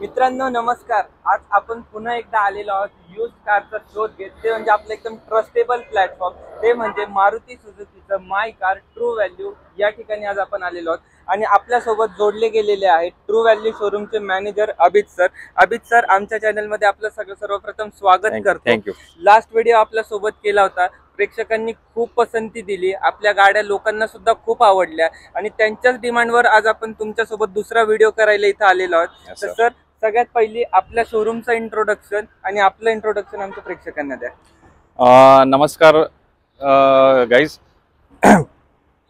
मित्रांनो नमस्कार। आज आपण पुन्हा एकदा आलेलो आहोत यूज्ड कारचा शोध घेत, ते म्हणजे आपलं एकदम ट्रस्टेबल प्लॅटफॉर्म, ते म्हणजे मारुती सुझुकीचं माय कार ट्रू व्हॅल्यू। या ठिकाणी आज आपण आलेलो आहोत आणि आपल्या सोबत जोडले गेलेले आहेत ट्रू व्हॅल्यू शोरूमचे manager Abhit sir. Abhit sir, आमच्या चॅनल मध्ये आपलं सर्वप्रथम स्वागत करतो। थँक्यू। लास्ट व्हिडिओ आपल्या सोबत केला होता, प्रेक्षकांनी खूप पसंती दिली, आपल्या गाड्या लोकांना सुद्धा खूप आवडल्या आणि त्यांच्याच डिमांडवर आज आपण तुमच्या सोबत दुसरा व्हिडिओ करायला इथं आलेलो आहोत। तर सर, सगळ्यात पहिली आपल्या शोरूमचं इंट्रोडक्शन आणि आपलं इंट्रोडक्शन आमच्या प्रेक्षकांना द्या। नमस्कार guys.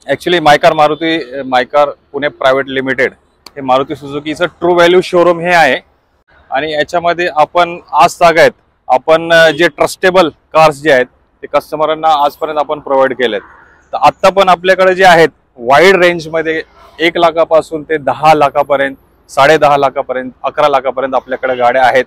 Actually my car Pune private limited हे मारुती सुझुकीचं ट्रू व्हॅल्यू शोरूम हे आहे आणि याच्यामध्ये आपण आज सांगायत आपण जे ट्रस्टेबल कार्स जे आहेत ते कस्टमरांना आजपर्यंत आपण प्रोव्हाइड केलेत। तर आत्ता पण आपल्याकडे जे आहेत वाईड रेंजमध्ये 1 लाखापासून ते 10 लाखापर्यंत, 10.5 लाखापर्यंत, 11 लाखापर्यंत आपल्याकडे गाड्या आहेत।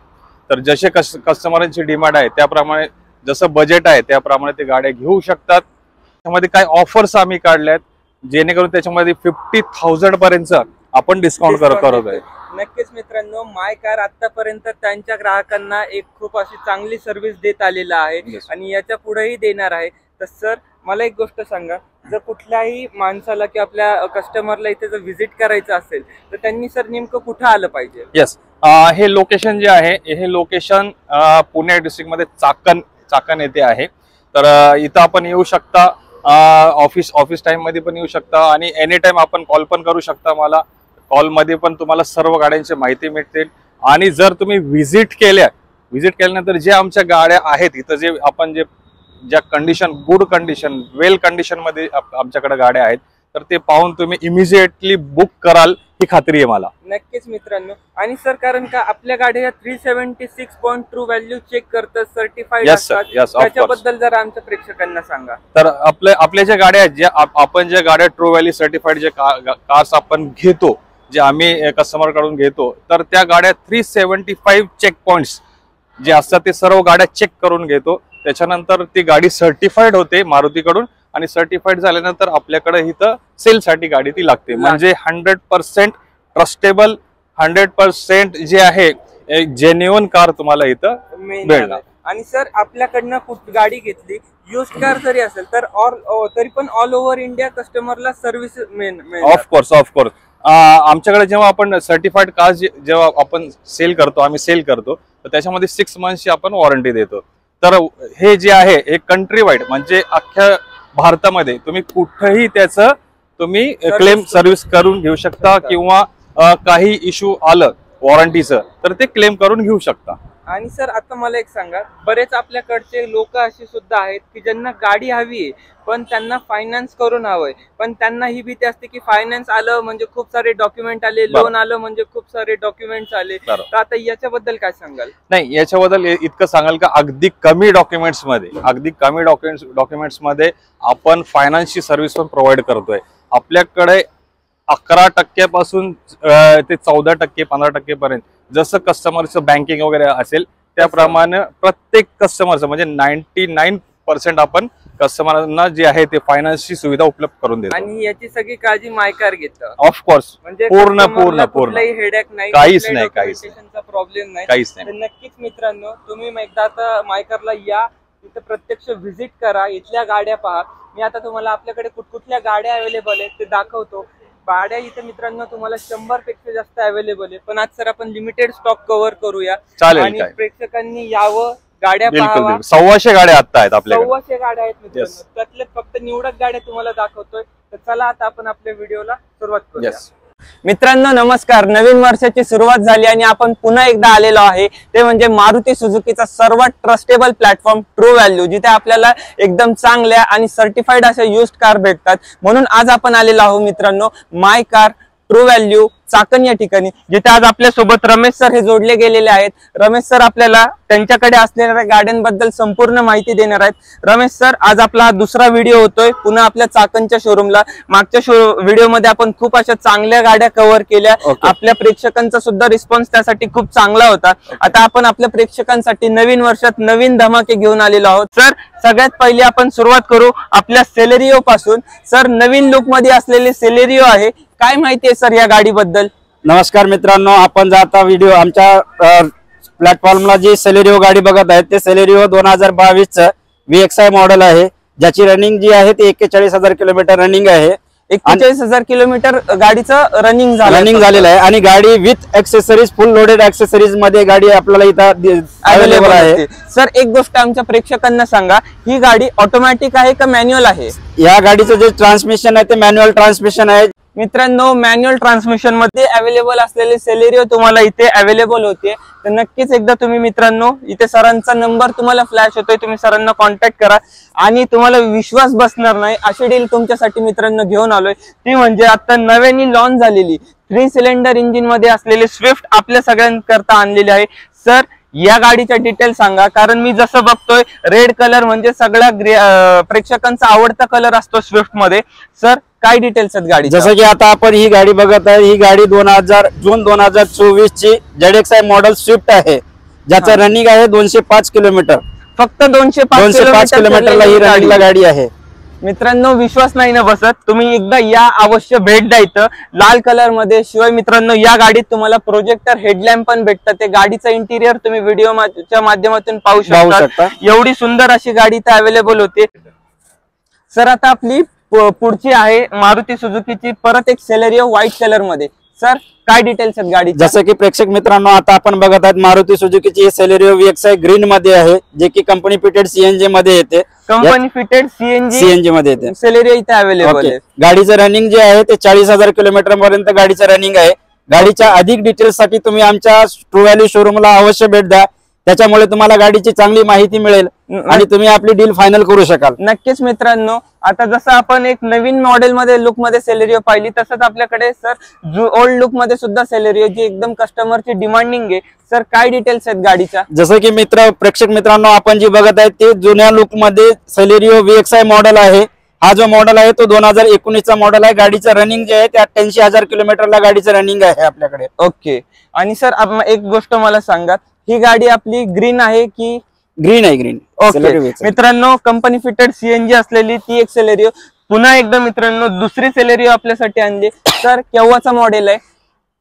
तर जसे कस्टमरांची डिमांड आहे त्याप्रमाणे, जसं बजेट आहे त्याप्रमाणे ते गाड्या घेऊ शकतात। त्यामध्ये काही ऑफर्स आम्ही काढल्या आहेत जेणेकरून त्याच्यामध्ये 50,000 पर्यंत आपण डिस्काउंट करत आहे। नक्कीच मित्रांनो, माय कार आतापर्यंत त्यांच्या ग्राहकांना एक खूप अशी चांगली सर्व्हिस देत आलेला आहे आणि याच्या पुढेही देणार आहे। तर सर, मला एक गोष्ट सांगा, जर कुठल्याही माणसाला की आपल्या कस्टमरला इथे जर व्हिजिट करायचं असेल तर त्यांनी सर नेमकं कुठं आलं पाहिजे? येस, हे लोकेशन जे आहे हे लोकेशन पुणे डिस्ट्रिक्ट मध्ये चाकण येथे आहे। तर इथं आपण येऊ शकता, ऑफिस टाइम मध्ये पण येऊ शकता आणि एनी टाइम आपण कॉल पण करू शकता मला। कॉल मध्ये पण तुम्हाला सर्व गाड्यांची माहिती मिळते आणि जर तुम्ही व्हिजिट केल्यानंतर जे आमच्या गाड्या आहेत इथं, जे आपण ज्या कंडिशन, गुड कंडिशन, वेल कंडिशन मध्ये आमच्याकडे गाड्या आहेत, तर ते पाहून तुम्ही इमिजिएटली बुक कराल ही खात्री आहे मला। नक्कीच मित्रांनो। आणि सर, कारण का आपल्या गाड्या 376 पॉइंट ट्रू व्हॅल्यू चेक करतात, सर्टिफाईड असतात, त्याच्याबद्दल जर आमच्या प्रेक्षकांना सांगा। तर आपल्या ज्या गाड्या आहेत, ज्या आपण ज्या गाड्या ट्रू व्हॅल्यू सर्टिफाईड जे कार्स आपण घेतो, जे आम्ही कस्टमर कडून घेतो, तर त्या गाड्या 375 चेक पॉइंट्स जे असतात ते सर्व गाड्या चेक करून घेतो। त्याच्यानंतर ती गाडी सर्टिफाईड होते मारुतीकडून आणि सर्टिफाईड झाल्यानंतर आपल्याकडे इथं सेल साठी गाडी ती लागते। म्हणजे 100% ट्रस्टेबल, 100% जे आहे जेन्युइन कार तुम्हाला इथं मिळणार। आणि सर, आपल्याकडनं गाडी घेतली युज्ड कार जरी असेल तर तरी पण ऑल ओव्हर इंडिया कस्टमरला सर्व्हिस ऑफकोर्स आमच्याकडे जेव्हा आपण सर्टिफाईड कार जेव्हा आपण आम्ही सेल करतो तर त्याच्यामध्ये 6 मंथची आपण वॉरंटी देतो। तर हे जे आहे हे कंट्री वाईड, म्हणजे अख्ख्या भारतामध्ये तुम्ही कुठेही त्याचं तुम्ही क्लेम सर्व्हिस करून घेऊ शकता किंवा काही इश्यू आलं वॉरंटीचं तर ते क्लेम करून घेऊ शकता। आणि सर, आता मला एक सांगा, बरेच आपल्याकडचे लोक असे सुद्धा आहेत की ज्यांना गाडी हवी आहे पण त्यांना फायनान्स करून हवंय, पण त्यांना ही भीती असते की फायनान्स आलं म्हणजे खूप सारे डॉक्युमेंट आले, लोन आलं म्हणजे खूप सारे डॉक्युमेंट्स आले। तर आता याच्याबद्दल काय सांगाल? नाही, याच्याबद्दल इतकं सांगाल का अगदी कमी डॉक्युमेंट्स मध्ये आपण फायनान्सची सर्व्हिस पण प्रोव्हाइड करतोय। आपल्याकडे 11% पासून ते 14%, 15% पर्यंत, जसं कस्टमरचं बँकिंग वगैरे असेल त्याप्रमाणे प्रत्येक कस्टमरचं म्हणजे 99% आपण कस्टमरांना जे आहे ते फायनान्सची सुविधा उपलब्ध करून देतो। आणि याची सगळी काळजी मायकार घेतं ऑफकोर्स, म्हणजे पूर्ण हेडेक नाही, काहीच नाही, प्रॉब्लेम नाही, काहीच नाही। तर नक्कीच मित्रांनो, तुम्ही एकदा आता मायकारला या, तिथे प्रत्यक्ष व्हिजिट करा, इथल्या गाड्या पहा। मी आता तुम्हाला आपल्याकडे कुठल्या गाड्या अवेलेबल आहेत ते दाखवतो। गाड्या इथे मित्रांनो तुम्हाला 100 पेक्षा जास्त अवेलेबल आहे, पण आज सर आपण लिमिटेड स्टॉक कव्हर करूया आणि प्रेक्षकांनी यावं, गाड्या पाहावा। 100 गाड्या आता आहेत आपल्याकडे, 100 गाड्या आहेत मित्रांनो, त्यातल्या फक्त निवडक गाड्या तुम्हाला दाखवतोय। तर चला आता आपण आपल्या व्हिडिओला सुरुवात करूया। मित्रांनो नमस्कार, नवीन वर्षाची सुरुवात झाली आणि आपण पुन्हा एकदा आलेलो आहे, ते म्हणजे मारुती सुझुकीचा सर्वात ट्रस्टेबल प्लॅटफॉर्म ट्रू व्हॅल्यू, जिथे आपल्याला एकदम चांगल्या आणि सर्टिफाईड अशा युज्ड कार भेटतात। म्हणून आज आपण आलेलो आहोत मित्रांनो माय कार ट्रू व्हॅल्यू चाकण या ठिकाणी, जिथे आज आपल्या सोबत रमेश सर हे जोडले गेलेले आहेत। रमेश सर आपल्याला त्यांच्याकडे असलेल्या गाड्यांबद्दल संपूर्ण माहिती देणार आहेत। रमेश सर, आज आपला हा दुसरा व्हिडिओ होतोय पुन्हा आपल्या चाकणच्या शोरूमला। मागच्या व्हिडिओ मध्ये आपण खूप अशा चांगल्या गाड्या कव्हर केल्या, आपल्या प्रेक्षकांचा सुद्धा रिस्पॉन्स त्यासाठी खूप चांगला होता। आता आपण आपल्या प्रेक्षकांसाठी नवीन वर्षात नवीन धमाके घेऊन आलेलो आहोत। सर, सगळ्यात पहिले आपण सुरुवात करू आपल्या सेलेरिओ पासून। सर, नवीन लुक मध्ये असलेले सेलेरिओ आहे, काय माहिती आहे सर या गाडीबद्दल? नमस्कार मित्रांनो, आपण आता व्हिडिओ आमच्या प्लॅटफॉर्मला जी सेलेरिओ गाडी बघत आहेत ते सेलेरिओ 2022 VXI मॉडेल आहे, ज्याची रनिंग जी आहे ती 41,000 किलोमीटर रनिंग आहे. 41,000 किलोमीटर गाडीचं रनिंग झालेलं आहे आणि गाडी with accessories, full loaded accessories मध्ये गाडी आपल्याला इथं अवेलेबल आहे. सर, एक गोष्ट आमच्या प्रेक्षकांना सांगा, ही गाडी ऑटोमॅटिक आहे का मॅन्युअल आहे? या गाडीचं जे ट्रान्समिशन आहे ते मॅन्युअल ट्रान्समिशन आहे. मित्रांनो, मॅन्युअल ट्रान्समिशन मध्ये अवेलेबल असलेले सेलेरिओ तुम्हाला इथे अवेलेबल होते. तर नक्कीच एकदा तुम्ही मित्रांनो, इथे सरांचा नंबर तुम्हाला फ्लॅश होतोय, तुम्ही सरांना कॉन्टॅक्ट करा आणि तुम्हाला विश्वास बसणार नाही अशी डील तुमच्यासाठी मित्रांनो घेऊन आलोय. ती म्हणजे आता नव्याने लॉन्च झालेली 3 सिलेंडर इंजिन मध्ये असलेले स्विफ्ट आपल्या सगळ्यांकरता आणलेली आहे. सर, या गाडीचा डिटेल सांगा, कारण मी जसं बघतोय रेड कलर म्हणजे सगळ्या प्रेक्षकांचा आवडता कलर असतो स्विफ्ट मध्ये. सर, काय डिटेल्स आहेत गाडी? जसं की आता आपण ही गाडी बघत आहे, ही गाडी जून 2024 ची ZXI मॉडेल स्विफ्ट आहे, ज्याचं रनिंग आहे 205 किलोमीटर. फक्त 205 किलोमीटरला ही रनिंगला गाडी आहे. मित्रांनो, विश्वास नाही ना बसत, तुम्ही एकदा या अवश्य भेट द्या इथं लाल कलर मध्ये. शिवाय मित्रांनो, या गाडीत तुम्हाला प्रोजेक्टर हेडलॅम्प पण भेटतात. ते गाडीचं इंटिरियर तुम्ही व्हिडिओच्या माध्यमातून पाहू शकता. एवढी सुंदर अशी गाडी इथं अवेलेबल होते. सर, आता आपली पुढची आहे मारुती सुझुकीची परत एक सेलेरिओ व्हाईट कलर मध्ये. सर, काय डिटेल्स आहेत गाडी? जसं की प्रेक्षक मित्रांनो, आता आपण बघत आहात मारुती सुझुकीची सेलेरिओ VXI ग्रीन मध्ये आहे, जे की कंपनी फिटेड CNG मध्ये येते. कंपनी फिटेड CNG मध्ये येते. सेलेरिओ इथे अवेलेबल आहे. गाडीचं रनिंग जे आहे ते 40,000 किलोमीटर पर्यंत गाडीचं रनिंग आहे. गाडीच्या अधिक डिटेल्स साठी तुम्ही आमच्या ट्रू व्हॅल्यू शोरूमला अवश्य भेट द्या, त्याच्यामुळे तुम्हाला गाडीची चांगली माहिती मिळेल आणि तुम्ही आपली डील फायनल करू शकाल. नक्कीच मित्रांनो, आता जसं आपण एक नवीन मॉडेल मध्ये लुक मध्ये सेलेरिओ पाहिली, तसंच आपल्याकडे सर ओल्ड लुक मध्ये सुद्धा सेलेरिओ, जी एकदम कस्टमरची डिमांडिंग आहे. सर, काय डिटेल्स आहेत गाडीच्या? जसं की प्रेक्षक मित्रांनो, आपण जी बघत आहे ते जुन्या लुक मध्ये सेलेरिओ VXI मॉडेल आहे. हा जो मॉडेल आहे तो 2019 चा मॉडेल आहे. गाडीचं रनिंग जे आहे ते 88,000 किलोमीटरला गाडीचं रनिंग आहे आपल्याकडे. ओके. आणि सर, एक गोष्ट मला सांगा, ही गाडी आपली ग्रीन आहे की? ग्रीन आहे, ग्रीन. ओके मित्रांनो, कंपनी फिटेड CNG असलेली ती एक सेलेरिओ पुन्हा एकदा मित्रांनो दुसरी सेलेरिओ आपल्यासाठी आणली. सर, केव्हाचा मॉडेल आहे?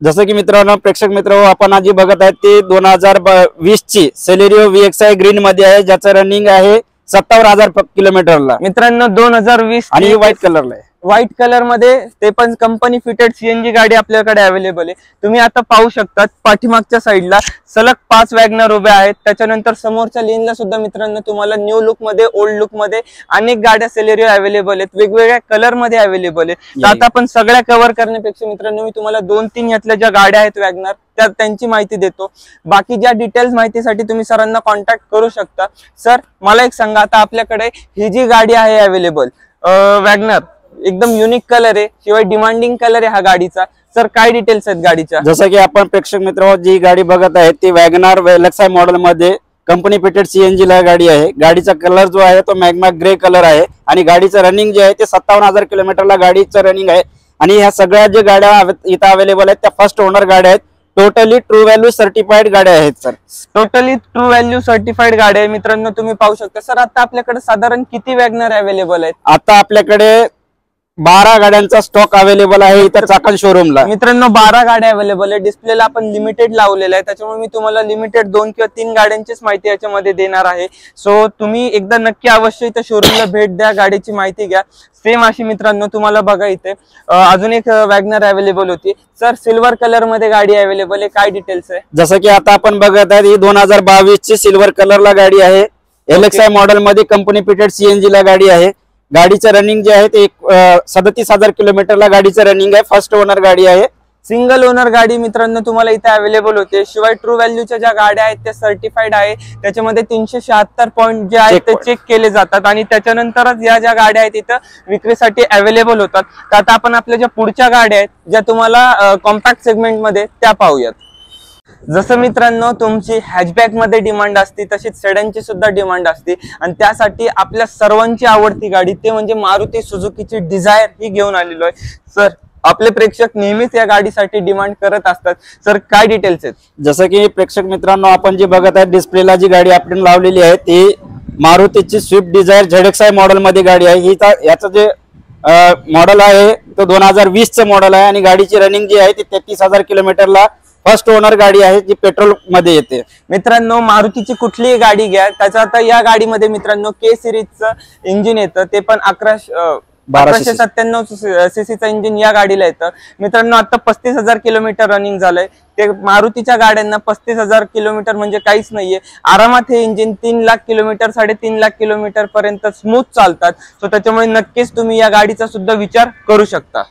जसं की मित्रांनो, प्रेक्षक मित्र आपण आजी बघत आहेत ते 2020 ची सेलेरिओ VXI ग्रीन मध्ये आहे, ज्याचं रनिंग आहे 57,000 किलोमीटरला. मित्रांनो, 2020 आणि व्हाईट कलरला आहे. व्हाईट कलर मध्ये, ते पण कंपनी फिटेड CNG गाडी आपल्याकडे अवेलेबल आहे. तुम्ही आता पाहू शकता पाठीमागच्या साईडला सलग 5 वॅगनर उभ्या आहेत. त्याच्यानंतर समोरच्या लेनला सुद्धा मित्रांनो तुम्हाला न्यू लुक मध्ये, ओल्ड लुक मध्ये अनेक गाड्या सेलेरिओ अवेलेबल आहेत, वेगवेगळ्या कलर मध्ये अवेलेबल आहेत. आता आपण सगळ्या कव्हर करण्यापेक्षा मित्रांनो, मी तुम्हाला 2-3 यातल्या ज्या गाड्या आहेत वॅगनर, त्यांची माहिती देतो. बाकी ज्या डिटेल्स माहितीसाठी तुम्ही सरांना कॉन्टॅक्ट करू शकता. सर, मला एक सांगा, आता आपल्याकडे ही जी गाडी आहे अवेलेबल वॅगनर, एकदम युनिक कलर आहे, शिवाय डिमांडिंग कलर आहे हा गाडीचा. सर, काय डिटेल्स आहेत गाडीच्या? जसं की आपण प्रेक्षक मित्र जी गाडी बघत आहे ती वॅगनार VXI मॉडेल मध्ये कंपनी फिटेड CNG ला गाडी आहे. गाडीचा कलर जो आहे तो मॅग्मा ग्रे कलर आहे आणि गाडीचं रनिंग जे आहे ते 57,000 किलोमीटरला गाडीचं रनिंग आहे. आणि ह्या सगळ्या ज्या गाड्या इथं अवेलेबल आहेत त्या फर्स्ट ओनर गाड्या आहेत. टोटली ट्रू व्हॅल्यू सर्टिफाईड गाड्या आहेत. Sir, totally true value certified गाड्या आहे मित्रांनो, तुम्ही पाहू शकता. सर, आता आपल्याकडे साधारण किती वॅगनर अवेलेबल आहेत? आता आपल्याकडे 12 गाड्यांचा स्टॉक अवेलेबल आहे इतर चाकण शोरूमला. मित्रांनो, 12 गाड्या अवेलेबल आहे. डिस्प्लेला आपण लिमिटेड लावलेला आहे, त्याच्यामुळे मी तुम्हाला लिमिटेड 2 किंवा 3 गाड्यांचीच माहिती याच्यामध्ये देणार आहे. सो तुम्ही एकदा नक्की अवश्य इथं शोरूमला भेट द्या, गाडीची माहिती घ्या. सेम अशी मित्रांनो तुम्हाला बघा इथे अजून एक वॅगनर अवेलेबल होती. सर, सिल्वर कलर मध्ये गाडी अवेलेबल आहे, काय डिटेल्स आहे? जसं की आता आपण बघत आहे ही 2022 ची सिल्वर कलरला गाडी आहे. LXI मॉडेल मध्ये कंपनी फिटेड CNG ला गाडी आहे. गाडीचं रनिंग जे आहे ते 37,000 किलोमीटरला गाडीचं रनिंग आहे. फर्स्ट ओनर गाडी आहे. सिंगल ओनर गाडी मित्रांनो तुम्हाला इथे अवेलेबल होते. शिवाय ट्रू व्हॅल्यूच्या ज्या गाड्या आहेत त्या सर्टिफाईड आहे, त्याच्यामध्ये 376 पॉईंट जे आहेत ते चेक केले जातात आणि त्याच्यानंतरच या ज्या गाड्या आहेत इथं विक्रीसाठी अवेलेबल होतात. तर आता आपण आपल्या ज्या पुढच्या गाड्या आहेत ज्या तुम्हाला कॉम्पॅक्ट सेगमेंट मध्ये त्या पाहूयात. जसं मित्रांनो तुमची हॅचबॅक मध्ये डिमांड असते तशीच सेडनची सुद्धा डिमांड असते आणि त्यासाठी आपल्या सर्वांची आवडती गाडी ते म्हणजे मारुती सुझुकीची डिझायर ही घेऊन आलेलो आहे. सर, आपले प्रेक्षक नेहमीच या गाडीसाठी डिमांड करत असतात. सर, काय डिटेल्स आहेत? जसं की प्रेक्षक मित्रांनो आपण जे बघत आहे डिस्प्लेला जी गाडी आपण लावलेली आहे ती मारुतीची स्विफ्ट डिझायर ZXI मॉडेल मध्ये गाडी आहे. ही याचं जे मॉडेल आहे तो 2020 चं मॉडेल आहे आणि गाडीची रनिंग जी आहे ती 33,000 किलोमीटरला फर्स्ट ओनर गाडी आहे जी पेट्रोल मध्ये येते. मित्रांनो मारुतीची कुठलीही गाडी घ्या त्याचं आता या गाडीमध्ये मित्रांनो के सिरीजचं इंजिन येतं ते पण 1297 सीसीचं इंजिन या गाडीला येतं. मित्रांनो आता 35,000 किलोमीटर रनिंग झालंय. ते मारुतीच्या गाड्यांना 35,000 किलोमीटर म्हणजे काहीच नाहीये. आरामात हे engine 3 lakh kilometre 3.5 lakh kilometre पर्यंत स्मूथ चालतात. सो त्याच्यामुळे नक्कीच तुम्ही या गाडीचा सुद्धा विचार करू शकता.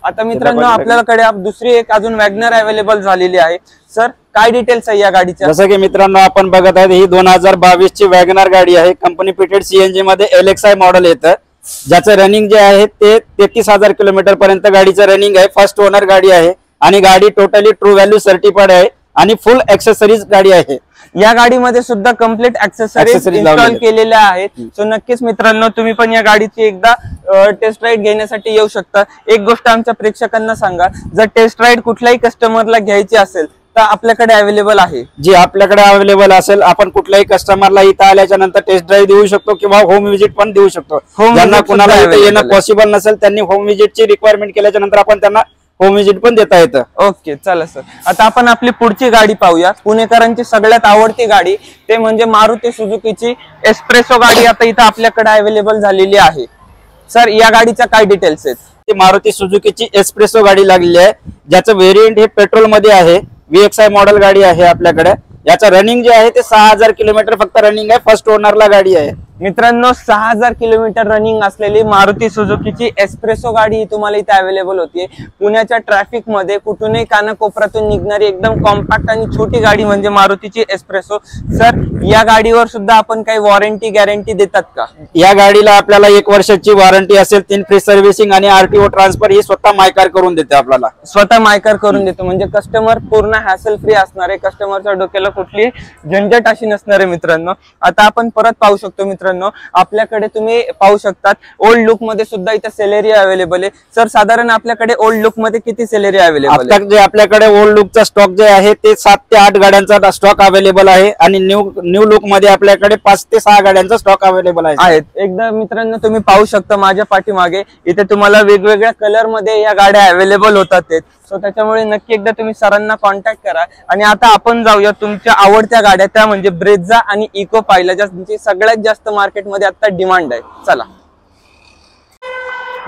आता मित्रांनो आपल्याकडे दुसरी एक अजून वॅगनर अवेलेबल झालेली आहे. सर काय डिटेल्स आहे या गाडीच्या? जसं की मित्रांनो आपण बघत आहे ही 2022 ची वॅगनर गाडी आहे. कंपनी फिटेड सीएनजी मध्ये LXI मॉडेल येतं ज्याचं रनिंग जे आहे ते 33,000 किलोमीटर पर्यंत गाडीचं रनिंग आहे. फर्स्ट ओनर गाडी आहे आणि गाडी टोटली ट्रू व्हॅल्यू सर्टिफाईड आहे आणि फुल ऍक्सेसरीज गाडी आहे. या गाडीमध्ये सुद्धा कम्प्लीट ऍक्सेसरीज इन्स्टॉल केलेल्या आहेत. सो नक्कीच मित्रांनो तुम्ही पण या गाडीची एकदा टेस्ट राईड घेण्यासाठी येऊ शकता. एक गोष्ट आमच्या प्रेक्षकांना सांगा, जर टेस्ट राईड कुठल्याही कस्टमरला घ्यायची असेल तर आपल्याकडे अवेलेबल आहे. जी आपल्याकडे अवेलेबल असेल आपण कुठल्याही कस्टमरला इथं आल्याच्या नंतर टेस्ट ड्राईव्ह देऊ शकतो किंवा होम व्हिजिट पण देऊ शकतो. ज्यांना कुणाला इथे येणं पॉसिबल नसेल त्यांनी होम व्हिजिटची रिक्वायरमेंट केल्याच्या नंतर आपण त्यांना होम व्हिजिट पण देता येतं. ओके चला सर आता आपण आपली पुढची गाडी पाहूया. पुणेकरांची सगळ्यात आवडती गाडी ते म्हणजे मारुती सुझुकीची एस्प्रेसो गाडी आता इथं आपल्याकडे अवेलेबल झालेली आहे. सर या गाडीच्या काय डिटेल्स आहेत? ती मारुती सुझुकीची एस्प्रेसो गाडी लागलेली आहे ज्याचं व्हेरियंट हे पेट्रोल मध्ये आहे. VXI मॉडेल गाडी आहे आपल्याकडे. याचं रनिंग जे आहे ते 6,000 किलोमीटर फक्त रनिंग आहे. फर्स्ट ओनरला गाडी आहे. मित्रांनो 6,000 किलोमीटर रनिंग असलेली मारुती सुझुकीची एस्प्रेसो गाडी तुम्हाला इथे अवेलेबल होतीये. पुण्याच्या ट्रॅफिक मध्ये कुठूनही कानाकोपऱ्यातून निघणारी एकदम कॉम्पॅक्ट आणि छोटी गाडी म्हणजे मारुतीची एस्प्रेसो. सर या गाडीवर सुद्धा आपण काही वॉरंटी गॅरंटी देतात का? या गाडीला आपल्याला 1 वर्षाची वॉरंटी असेल. 3 फ्री सर्व्हिसिंग आणि RTO ट्रान्सफर ही स्वतः मायकार करून देते. आपल्याला स्वतः मायकार करून देतो म्हणजे कस्टमर पूर्ण हॅसल फ्री असणार आहे. कस्टमरच्या डोक्याला कुठली झंझट अशी नसणार आहे. मित्रांनो आता आपण परत पाहू शकतो मित्रांनो आपल्याकडे तुम्ही पाहू शकतात ओल्ड लुक मध्ये सुद्धा इथे सेलेरी अवेलेबल आहे. सर साधारण आपल्याकडे ओल्ड लुक मध्ये किती सेलेरी अवेलेबल आहे? जे आपल्याकडे ओल्ड लुकचा स्टॉक जे आहे ते 7 ते 8 गाड्यांचा स्टॉक अवेलेबल आहे आणि न्यू लुक मध्ये आपल्याकडे 5 ते 6 गाड्यांचा स्टॉक अवेलेबल आहे. एकदा मित्रांनो तुम्ही पाहू शकता माझ्या पाठीमागे इथे तुम्हाला वेगवेगळ्या कलर मध्ये या गाड्या अवेलेबल होतात. सो त्याच्यामुळे नक्की एकदा तुम्ही सरांना कॉन्टॅक्ट करा. आणि आता आपण जाऊया तुमच्या आवडत्या गाड्या त्या म्हणजे ब्रेझा आणि इको पाहिला ज्याची सगळ्यात जास्त मार्केटमध्ये आता डिमांड आहे. चला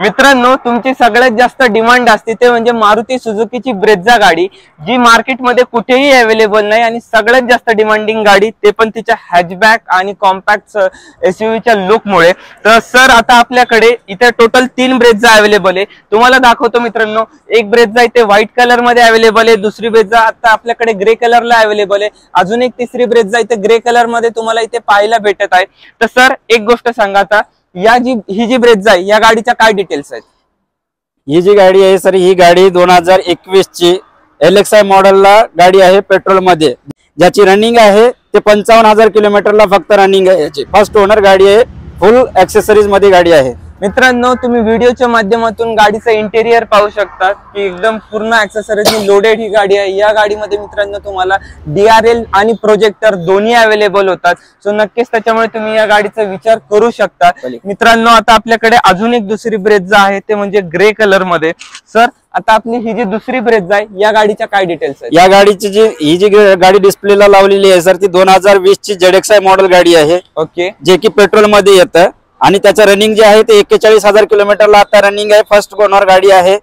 मित्रांनो तुमची सगळ्यात जास्त डिमांड असते ते म्हणजे मारुती सुझुकीची ब्रेझा गाडी जी मार्केटमध्ये कुठेही अवेलेबल नाही आणि सगळ्यात जास्त डिमांडिंग गाडी ते पण तिच्या हॅचबॅक आणि कॉम्पॅक्ट SUVच्या लुकमुळे. तर सर आता आपल्याकडे इथे टोटल 3 ब्रेझा अवेलेबल आहे. तुम्हाला दाखवतो मित्रांनो. एक ब्रेझा इथे व्हाईट कलर मध्ये अवेलेबल आहे. दुसरी ब्रेझा आता आपल्याकडे ग्रे कलरला अवेलेबल आहे. अजून एक तिसरी ब्रेझा इथे ग्रे कलर मध्ये तुम्हाला इथे पाहायला भेटत आहे. तर सर एक गोष्ट सांगा आता ही जी ब्रेझा आहे या गाडीच्या काय डिटेल्स आहेत? ही जी गाडी आहे सर ही गाडी 2021 ची LXI मॉडेलला गाडी आहे पेट्रोल मध्ये ज्याची रनिंग आहे ते 55,000 किलोमीटरला फक्त रनिंग आहे. याची फर्स्ट ओनर गाडी आहे. फुल ऍक्सेसरीज मध्ये गाडी आहे. मित्रांनो तुम्ही व्हिडिओच्या माध्यमातून गाडीचं इंटेरियर पाहू शकता की एकदम पूर्ण ऍक्सेसरीजनी लोडेड ही गाडी आहे. या गाडीमध्ये मित्रांनो तुम्हाला DRL आणि प्रोजेक्टर दोन्ही अवेलेबल होतात. सो नक्कीच त्याच्यामुळे तुम्ही या गाडीचा विचार करू शकता. मित्रांनो आता आपल्याकडे अजून एक दुसरी ब्रेझा आहे ते म्हणजे ग्रे कलर मध्ये. सर आता आपली ही जी दुसरी ब्रेझा आहे या गाडीच्या काय डिटेल्स आहेत? या गाडीची ही जी गाडी डिस्प्लेला लावलेली आहे सर ती 2020 ची ZXI मॉडेल गाडी आहे. ओके जे की पेट्रोल मध्ये येतं आणि त्याचं रनिंग जे आहे ते 41,000 किलोमीटरला आता रनिंग आहे. फर्स्ट ओनर गाडी आहे.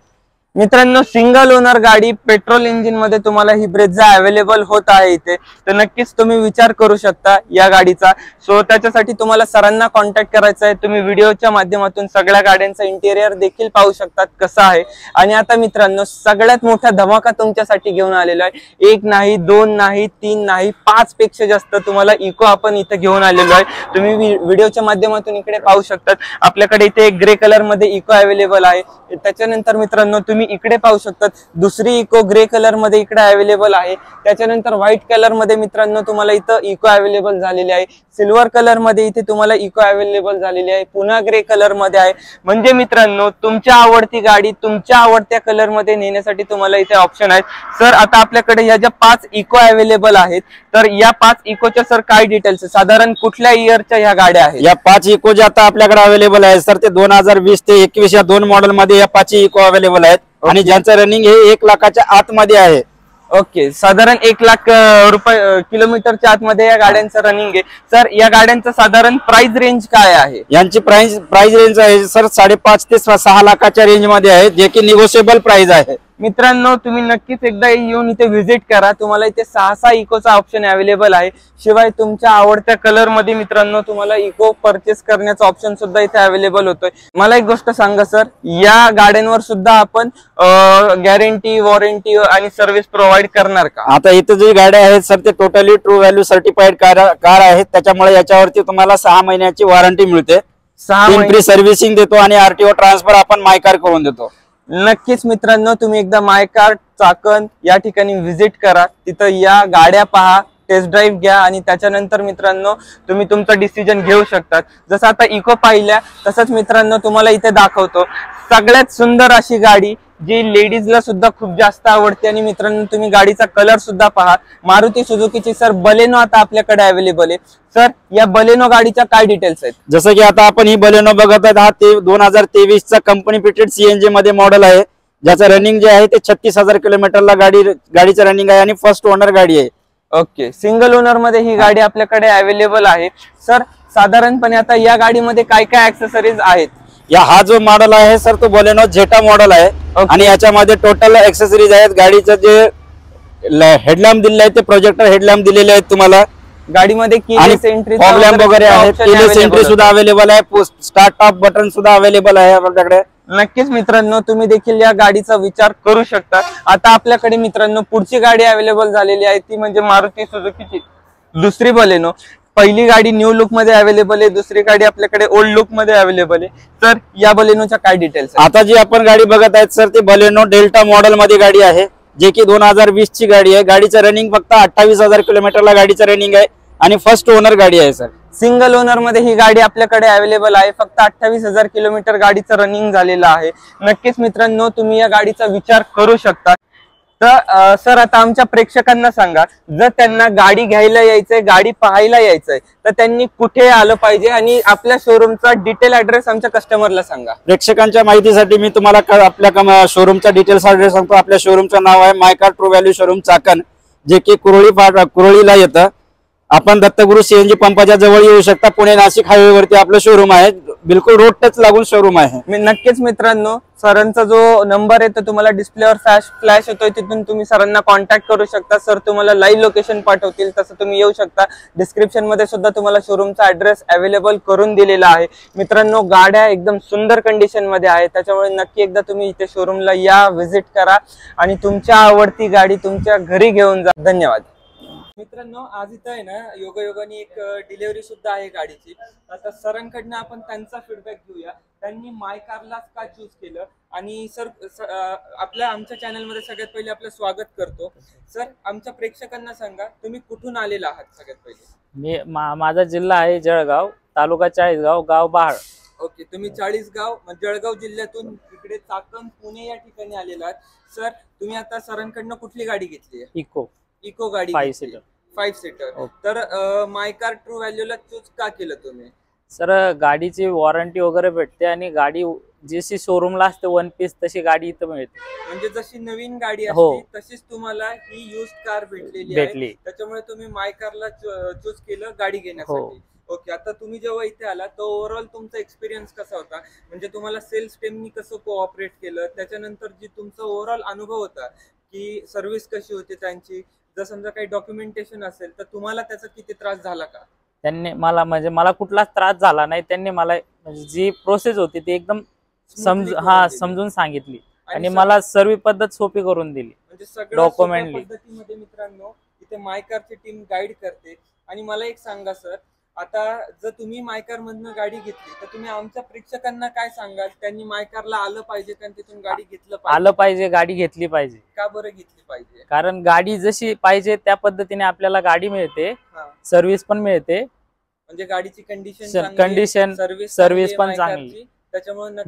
मित्रांनो सिंगल ओनर गाडी पेट्रोल इंजिन मध्ये तुम्हाला ही ब्रेझा अवेलेबल होत आहे इथे. तर नक्कीच तुम्ही विचार करू शकता या गाडीचा. सो त्याच्यासाठी तुम्हाला सरांना कॉन्टॅक्ट करायचा आहे. तुम्ही व्हिडिओच्या माध्यमातून सगळ्या गाड्यांचा इंटेरियर देखील पाहू शकतात कसं आहे. आणि आता मित्रांनो सगळ्यात मोठा धमाका तुमच्यासाठी घेऊन आलेला आहे. 1 नाही 2 नाही 3 नाही 5 पेक्षा जास्त तुम्हाला इको आपण इथे घेऊन आलेलो आहे. तुम्ही व्हिडिओच्या माध्यमातून इकडे पाहू शकतात. आपल्याकडे इथे एक ग्रे कलर मध्ये इको अवेलेबल आहे. त्याच्यानंतर मित्रांनो तुम्ही तुम्ही इकडे पाहू शकता दुसरी इको ग्रे कलर मध्ये इकडे अवेलेबल आहे. त्याच्यानंतर व्हाईट कलर मध्ये मित्रांनो तुम्हाला इथं इको अवेलेबल झालेली आहे. सिल्वर कलर मध्ये इथे तुम्हाला इको अवेलेबल झालेली आहे. पुन्हा ग्रे कलर मध्ये आहे. म्हणजे मित्रांनो तुमच्या आवडती गाडी तुमच्या आवडत्या कलर मध्ये नेण्यासाठी तुम्हाला इथे ऑप्शन आहेत. सर आता आपल्याकडे या ज्या 5 इको अवेलेबल आहेत तर या 5 इकोच्या सर काय डिटेल्स साधारण कुठल्या इयरच्या ह्या गाड्या आहेत? या 5 इको ज्या आता आपल्याकडे अवेलेबल आहेत सर ते 2020 ते 21 या 2 मॉडेल मध्ये या 5 इको अवेलेबल आहेत. आणि ज्यांचं रनिंग हे 1 लाखाच्या आतमध्ये आहे. ओके, साधारण 1 लाख रुपये किलोमीटरच्या आतमध्ये या गाड्यांचं रनिंग आहे. सर या गाड्यांचं साधारण प्राइस रेंज काय आहे? यांची प्राइस रेंज आहे सर 5.5 ते 6 लाखाच्या रेंज मध्ये आहे, जे की निगोशिएबल प्राइस आहे. मित्रांनो तुम्ही नक्कीच एकदा येऊन इथे व्हिजिट करा. तुम्हाला इथे 6 इकोचा ऑप्शन अवेलेबल आहे. शिवाय तुमच्या आवडत्या कलर मध्ये मित्रांनो तुम्हाला इको परचेस करण्याचा ऑप्शन सुद्धा इथे अवेलेबल होतोय. मला एक गोष्ट सांगा सर, या गाड्यांवर सुद्धा आपण गॅरंटी वॉरंटी आणि सर्व्हिस प्रोव्हाइड करणार का? आता इथे जी गाड्या आहेत सर ते totally true value certified car आहेत. त्याच्यामुळे याच्यावरती तुम्हाला 6 महिन्याची वॉरंटी मिळते. 6 फ्री सर्व्हिसिंग देतो आणि आरटीओ ट्रान्सफर आपण माय कार करून देतो. नक्कीच मित्रांनो तुम्ही एकदा माय कार चाकण या ठिकाणी व्हिजिट करा. तिथं या गाड्या पहा, टेस्ट ड्राईव्ह घ्या आणि त्याच्यानंतर मित्रांनो तुम्ही तुमचा डिसिजन घेऊ शकतात. जसं आता इको पाहिल्या तसंच मित्रांनो तुम्हाला इथे दाखवतो सगळ्यात सुंदर अशी गाडी जी लेडीजला सुद्धा खूप जास्त आवडते. आणि मित्रांनो तुम्ही गाडीचा कलर सुद्धा पहा. मारुती सुझुकीची सर बलेनो आता आपल्याकडे अवेलेबल आहे. सर या बलेनो गाडीच्या काय डिटेल्स आहेत? जसं की आता आपण ही बलेनो बघत आहेत, हा 2023 चा कंपनी फिटेड सीएनजी मध्ये मॉडेल आहे, ज्याचं रनिंग जे आहे ते 36,000 किलोमीटरला गाडीचं रनिंग आहे आणि फर्स्ट ओनर गाडी आहे. ओके, सिंगल ओनर मध्ये ही गाडी आपल्याकडे अवेलेबल आहे. सर साधारणपणे आता या गाडीमध्ये काय काय ऍक्सेसरीज आहेत? हा जो मॉडेल आहे सर तो बलेनो झेटा मॉडेल आहे. आणि याच्यामध्ये टोटल ऍक्सेसरीज आहेत. गाडीचं जे हेडलॅम्प दिलेलं आहे ते प्रोजेक्टर हेडलॅम्प दिलेले आहेत तुम्हाला. गाडीमध्ये कीलेस एंट्री फॉग लॅम्प वगैरे आहेत. कीलेस एंट्री सुद्धा अवेलेबल आहे. स्टार्ट टॉप बटन सुद्धा अवेलेबल आहे आपल्याकडे. नक्कीच मित्रांनो तुम्ही देखील या गाडीचा विचार करू शकता. आता आपल्याकडे मित्रांनो पुढची गाडी अवेलेबल झालेली आहे ती म्हणजे मारुती सुझुकीची दुसरी बलेनो. पहिली गाडी न्यू लुक मध्ये अवेलेबल आहे, दुसरी गाडी आपल्याकडे ओल्ड लुक मध्ये अवेलेबल आहे. तर या बलेनोच्या काय डिटेल्स? आता जी आपण गाडी बघत आहेत सर ती बलेनो डेल्टा मॉडेल मध्ये गाडी आहे, जे की 2020 ची गाडी आहे. गाडीचं रनिंग फक्त 28,000 किलोमीटरला गाडीचं रनिंग आहे आणि फर्स्ट ओनर गाडी आहे सर. सिंगल ओनर मध्ये ही गाडी आपल्याकडे अवेलेबल आहे. फक्त 28,000 किलोमीटर गाडीचं रनिंग झालेलं आहे. नक्कीच मित्रांनो तुम्ही या गाडीचा विचार करू शकता. तर सर आता आमच्या प्रेक्षकांना सांगा, जर त्यांना गाडी घ्यायला यायचंय, गाडी पाहायला यायचंय तर त्यांनी कुठे आलं पाहिजे आणि आपल्या शोरूमचा डिटेल ऍड्रेस आमच्या कस्टमरला सांगा. प्रेक्षकांच्या माहितीसाठी मी तुम्हाला आपल्या शोरूमचा डिटेल्स ऍड्रेस सांगतो. आपल्या शोरूमचं नाव आहे my car true value showroom Chakan, जे की कुरोळीला येतं. आपण दत्तगुरु सीएनजी पंपाच्या जवळ येऊ शकता. पुणे नाशिक हायवे वरती आपलं शोरूम आहे. बिलकुल रोड टच लागून शोरूम आहे. नक्कीच मित्रांनो सरांचा जो नंबर आहे तो तुम्हाला डिस्प्लेवर फ्लॅश होतोय, तिथून तुम्ही सरांना कॉन्टॅक्ट करू शकता. सर तुम्हाला लाईव्ह लोकेशन पाठवतील, तसं तुम्ही येऊ शकता. डिस्क्रिप्शन मध्ये सुद्धा तुम्हाला शोरूमचा ऍड्रेस अवेलेबल करून दिलेला आहे. मित्रांनो गाड्या एकदम सुंदर कंडिशन मध्ये आहे, त्याच्यामुळे नक्की एकदा तुम्ही इथे शोरूमला या, व्हिजिट करा आणि तुमच्या आवडती गाडी तुमच्या घरी घेऊन जा. धन्यवाद मित्रांनो. आज इथं आहे ना योगायोगाने एक डिलिव्हरी सुद्धा आहे गाडीची. आता सरांकडनं आपण त्यांचा फीडबॅक घेऊया. त्यांनी माय कारलाच का चूज केलं आणि सर आमच्या चॅनलमध्ये सगळ्यात पहिले आपलं स्वागत करतो. सर आमच्या प्रेक्षकांना सांगा तुम्ही कुठून आलेला आहात? सगळ्यात पहिले माझा जिल्हा आहे जळगाव, तालुका चाळीसगाव, गाव बहाळ. ओके, तुम्ही चाळीसगाव जळगाव जिल्ह्यातून इकडे चाकण पुणे या ठिकाणी आलेला आहात. सर तुम्ही आता सरांकडनं कुठली गाडी घेतली आहे? इको गाडी 5 सीटर. 5 सीटर. तर माय कार ट्रू व्हॅल्यूला चूज का केलं तुम्ही? सर गाडीची वॉरंटी वगैरे भेटते आणि गाडी जशी शोरूमला असते वन पीस तशी गाडी इथं मिळते. म्हणजे जशी नवीन गाडी असते तशीच तुम्हाला ही युज्ड कार भेटलेली आहे, त्याच्यामुळे तुम्ही माय कारला चूज केलं गाडी घेण्यासाठी. ओके, आता तुम्ही जेव्हा इथे आला तर ओव्हरऑल तुमचा एक्सपिरियन्स कसा होता? म्हणजे तुम्हाला सेल्स टीमनी कसं कोऑपरेट केलं, त्याच्यानंतर जी तुमचा ओव्हरऑल अनुभव होता की सर्व्हिस कशी होती त्यांची, जर समजा काही डॉक्युमेंटेशन असेल तर तुम्हाला त्याचा किती त्रास झाला का? त्यांनी मला कुठलाच त्रास झाला नाही. त्यांनी मला जी प्रोसेस होती ती एकदम समजून सांगितली आणि मला सर्व पद्धत सोपी करून दिली. म्हणजे सगळ्या पद्धतीमध्ये मित्रांनो इथे माय कारची टीम गाईड करते. आणि मला एक सांगा सर, आता जर तुम्ही मायकार मधनं गाडी घेतली तर तुम्ही आमच्या प्रेक्षकांना काय सांगाल? त्यांनी मायकारला आलं पाहिजे का तिथून गाडी घेतलं पाहिजे? आलं पाहिजे, गाडी घेतली पाहिजे. का बरं घेतली पाहिजे? कारण गाडी जशी पाहिजे त्या पद्धतीने आपल्याला गाडी मिळते, हा. सर्व्हिस पण मिळते. म्हणजे गाडीची कंडिशन सर्व्हिस पण चांगली. त्याच्यामुळे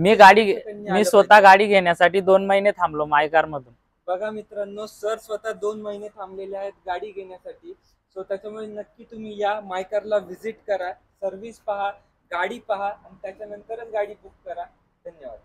मी स्वतः गाडी घेण्यासाठी 2 महिने थांबलो मायकार मधून. बघा मित्रांनो, सर स्वतः 2 महिने थांबलेले आहेत गाडी घेण्यासाठी. सो त्याच्यामुळे नक्की तुम्ही या मायकारला व्हिजिट करा, सर्व्हिस पहा, गाडी पहा आणि त्याच्यानंतरच गाडी बुक करा. धन्यवाद.